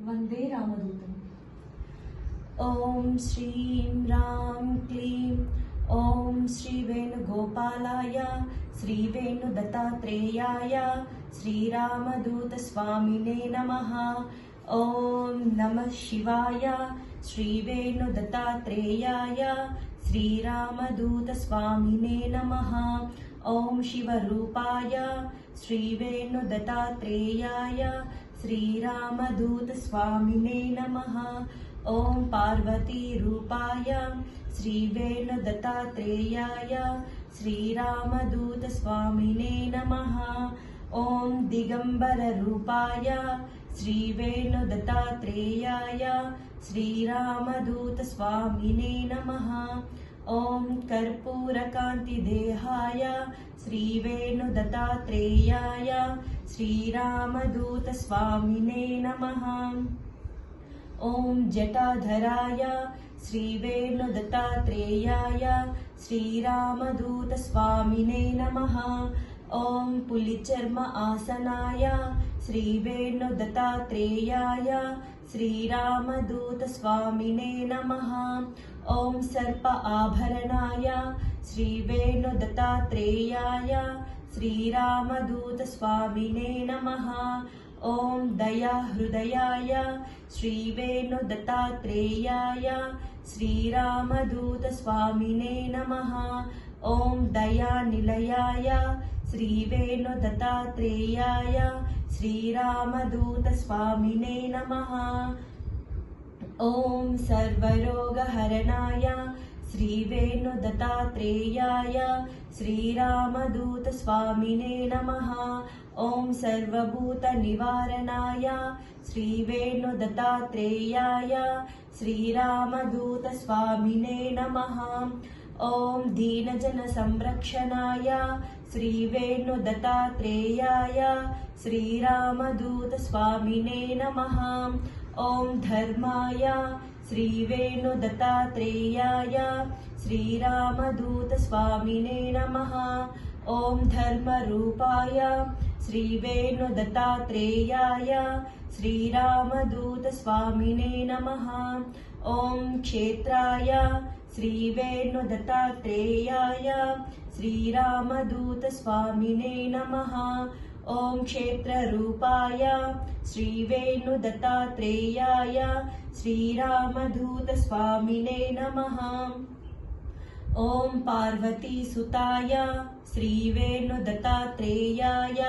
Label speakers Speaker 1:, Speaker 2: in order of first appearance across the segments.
Speaker 1: वंदे रामदूतम्। ॐ श्रीं रां क्लीं ॐ श्री वेणुगोपालाय श्रीवेणुदत्तात्रेयाय श्रीरामदूतस्वामिने नमः। ॐ नमः शिवाय श्रीवेणुदत्तात्रेयाय श्रीरामदूतस्वामिने नमः। ॐ शिवरूपाय श्रीवेणुदत्तात्रेयाय श्रीरामदूतस्वामिने नमः। ॐ पार्वतीरूपाय श्रीवेणुदत्तात्रेयाय श्रीरामदूतस्वामिने नमः। ॐ दिगम्बररूपाय श्रीवेणुदत्तात्रेयाय श्रीरामदूतस्वामिने नमः। ॐ कर्पूरकान्तिदेहाय श्रीवेणुदत्तात्रेयाय श्रीरामदूतस्वामिने नमः। ॐ जटाधराय श्रीवेणुदत्तात्रेयाय श्रीरामदूतस्वामिने नमः। ॐ पुलिचर्म आसनाय श्रीवेणुदत्तात्रेयाय श्रीरामदूतस्वामिने नमः। ॐ सर्प आभरणाय श्रीवेणुदत्तात्रेयाय श्रीरामदूतस्वामिने नमः। ॐ दयाहृदयाय श्रीवेणुदत्तात्रेयाय श्रीरामदूतस्वामिने नमः। ॐ दयानिलयाय श्रीवेणुदत्तात्रेयाय श्रीरामदूतस्वामिने नमः। ॐ सर्वरोगहरणाय श्रीवेणुदत्तात्रेयाय श्रीरामदूतस्वामिने नमः। ॐ सर्वभूतनिवारणाय श्रीवेणुदत्तात्रेयाय श्रीरामदूतस्वामिने नमः। ॐ दीनजनसंरक्षणाय श्रीवेणुदत्तात्रेयाय श्रीरामदूतस्वामिने नमः। ॐ धर्माय श्रीवेणुदत्तात्रेयाय श्रीरामदूतस्वामिने नमः। ॐ धर्मरूपाय श्रीवेणुदत्तात्रेयाय श्रीरामदूतस्वामिने नमः। ॐ क्षेत्राय श्रीवेणुदत्तात्रेयाय श्रीरामदूतस्वामिने नमः। ॐ क्षेत्ररूपाय श्रीवेणुदत्तात्रेयाय श्रीरामदूतस्वामिने नमः। ॐ पार्वतीसुताय श्रीवेणुदत्तात्रेयाय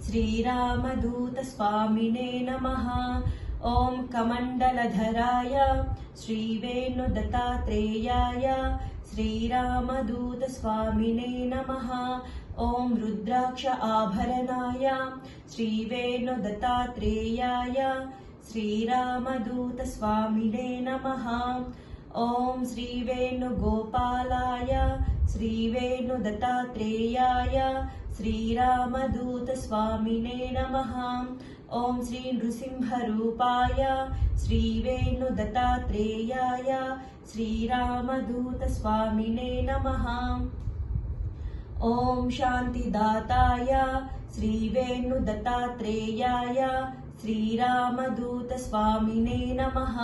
Speaker 1: श्रीरामदूतस्वामिने नमः। ॐ कमण्डलधराय श्रीवेणुदत्तात्रेयाय श्रीरामदूतस्वामिने नमः। ॐ रुद्राक्ष आभरणाय श्रीवेणुदत्तात्रेयाय श्रीरामदूतस्वामिने नमः। ॐ श्रीवेणुगोपालाय श्रीवेणुदत्तात्रेयाय श्रीरामदूतस्वामिने नमः। ॐ श्री नृसिंहरूपाय श्रीवेणुदत्तात्रेयाय श्रीरामदूतस्वामिने नमः। ॐ शान्तिदाताय श्रीवेणुदत्तात्रेयाय श्रीरामदूतस्वामिने नमः।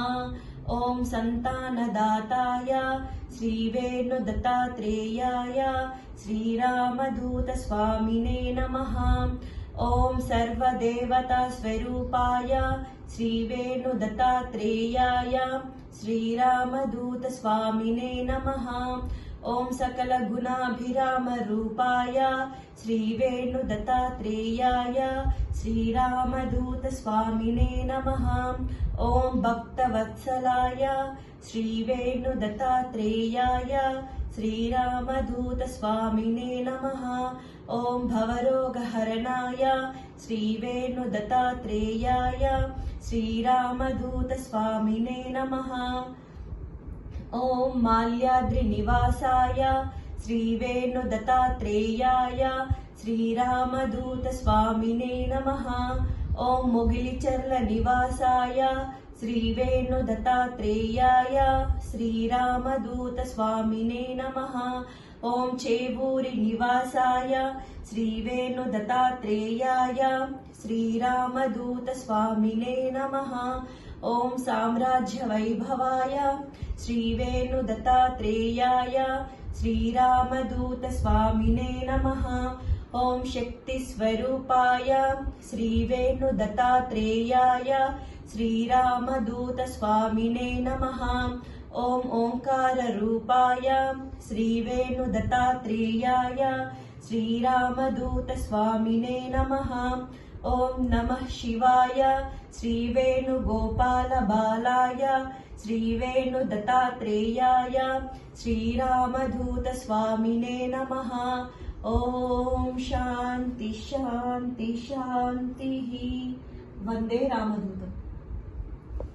Speaker 1: ॐ सन्तानदाताय श्रीवेणुदत्तात्रेयाय श्रीरामदूतस्वामिने नमः। ॐ सर्वदेवतास्वरूपाय श्रीवेणुदत्तात्रेयाय श्रीरामदूतस्वामिने नमः। ॐ सकलगुणाभिरामरूपाय श्रीवेणुदत्तात्रेयाय श्रीरामदूतस्वामिने नमः। ॐ भक्तवत्सलाय श्रीवेणुदत्तात्रेयाय श्रीरामदूतस्वामिने नमः। ॐ भवरोगहरणाय श्रीवेणुदत्तात्रेयाय श्रीरामदूतस्वामिने नमः। ॐ माल्याद्रिनिवासाय श्रीवेणुदत्तात्रेयाय श्रीरामदूतस्वामिने नमः। ॐ मोगिलिचर्लनिवासाय श्रीवेणुदत्तात्रेयाय श्रीरामदूतस्वामिने नमः। ॐ चेवूरिनिवासाय श्रीवेणुदत्तात्रेयाय श्रीरामदूतस्वामिने नमः। ॐ साम्राज्यवैभवाय श्रीवेणुदत्तात्रेयाय श्रीरामदूतस्वामिने नमः। ॐ शक्तिस्वरूपाय श्रीवेणुदत्तात्रेयाय श्रीरामदूतस्वामिने नमः। ॐ ओङ्काररूपाय श्रीवेणुदत्तात्रेयाय श्रीरामदूतस्वामिने नमः। ॐ नमः शिवाय श्रीवेणुगोपालबालाय श्रीवेणुदत्तात्रेयाय श्रीरामदूतस्वामिने नमः। ॐ शान्ति शान्ति शान्तिः। वन्दे रामदूतम्।